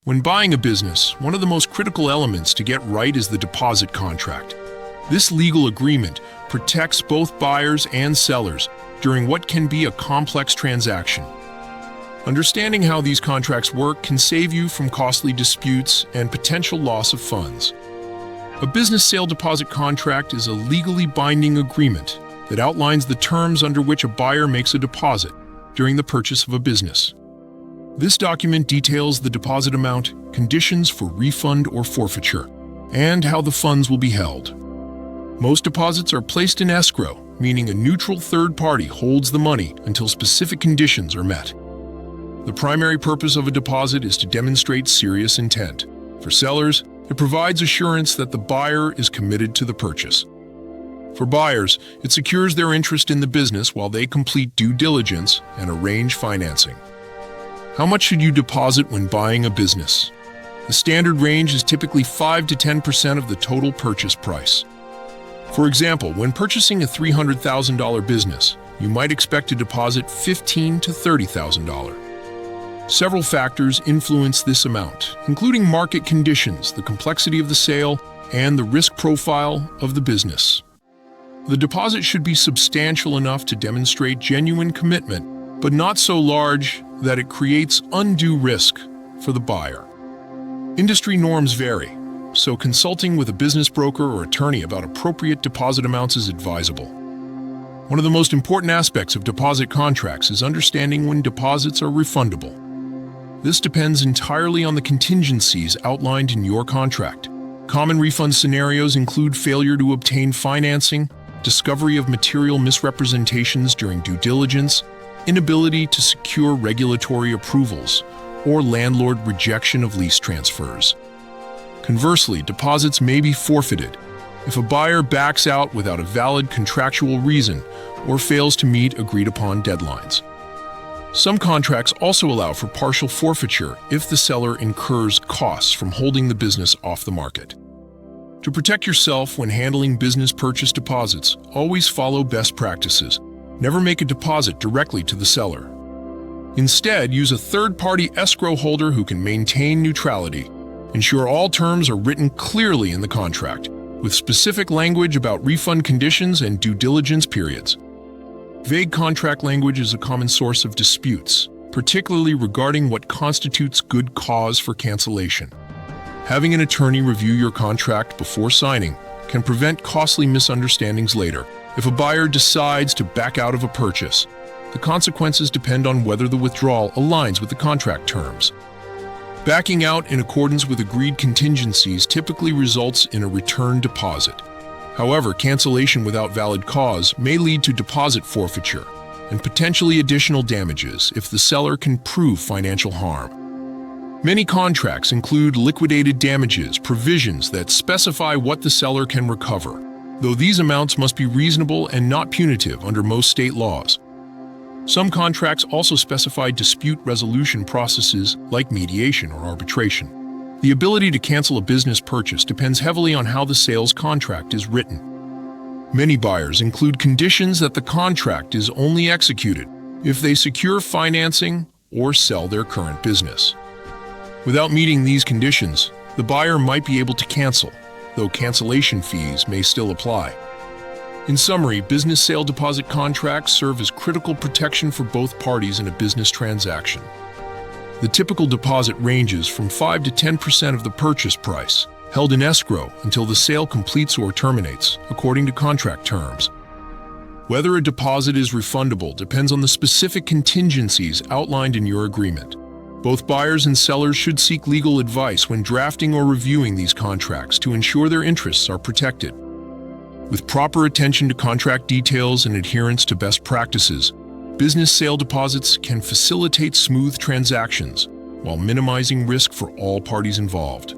When buying a business, one of the most critical elements to get right is the deposit contract. This legal agreement protects both buyers and sellers during what can be a complex transaction. Understanding how these contracts work can save you from costly disputes and potential loss of funds. A business sale deposit contract is a legally binding agreement that outlines the terms under which a buyer makes a deposit during the purchase of a business. This document details the deposit amount, conditions for refund or forfeiture, and how the funds will be held. Most deposits are placed in escrow, meaning a neutral third party holds the money until specific conditions are met. The primary purpose of a deposit is to demonstrate serious intent. For sellers, it provides assurance that the buyer is committed to the purchase. For buyers, it secures their interest in the business while they complete due diligence and arrange financing. How much should you deposit when buying a business? The standard range is typically 5 to 10% of the total purchase price. For example, when purchasing a $300,000 business, you might expect to deposit $15,000 to $30,000. Several factors influence this amount, including market conditions, the complexity of the sale, and the risk profile of the business. The deposit should be substantial enough to demonstrate genuine commitment, but not so large that it creates undue risk for the buyer. Industry norms vary, so consulting with a business broker or attorney about appropriate deposit amounts is advisable. One of the most important aspects of deposit contracts is understanding when deposits are refundable. This depends entirely on the contingencies outlined in your contract. Common refund scenarios include failure to obtain financing, discovery of material misrepresentations during due diligence, inability to secure regulatory approvals, or landlord rejection of lease transfers. Conversely, deposits may be forfeited if a buyer backs out without a valid contractual reason or fails to meet agreed-upon deadlines. Some contracts also allow for partial forfeiture if the seller incurs costs from holding the business off the market. To protect yourself when handling business purchase deposits, always follow best practices. Never make a deposit directly to the seller. Instead, use a third-party escrow holder who can maintain neutrality. Ensure all terms are written clearly in the contract, with specific language about refund conditions and due diligence periods. Vague contract language is a common source of disputes, particularly regarding what constitutes good cause for cancellation. Having an attorney review your contract before signing can prevent costly misunderstandings later. If a buyer decides to back out of a purchase, the consequences depend on whether the withdrawal aligns with the contract terms. Backing out in accordance with agreed contingencies typically results in a return deposit. However, cancellation without valid cause may lead to deposit forfeiture and potentially additional damages if the seller can prove financial harm. Many contracts include liquidated damages provisions that specify what the seller can recover, though these amounts must be reasonable and not punitive under most state laws. Some contracts also specify dispute resolution processes like mediation or arbitration. The ability to cancel a business purchase depends heavily on how the sales contract is written. Many buyers include conditions that the contract is only executed if they secure financing or sell their current business. Without meeting these conditions, the buyer might be able to cancel, though cancellation fees may still apply. In summary, business sale deposit contracts serve as critical protection for both parties in a business transaction. The typical deposit ranges from 5 to 10% of the purchase price, held in escrow until the sale completes or terminates, according to contract terms. Whether a deposit is refundable depends on the specific contingencies outlined in your agreement. Both buyers and sellers should seek legal advice when drafting or reviewing these contracts to ensure their interests are protected. With proper attention to contract details and adherence to best practices, business sale deposits can facilitate smooth transactions while minimizing risk for all parties involved.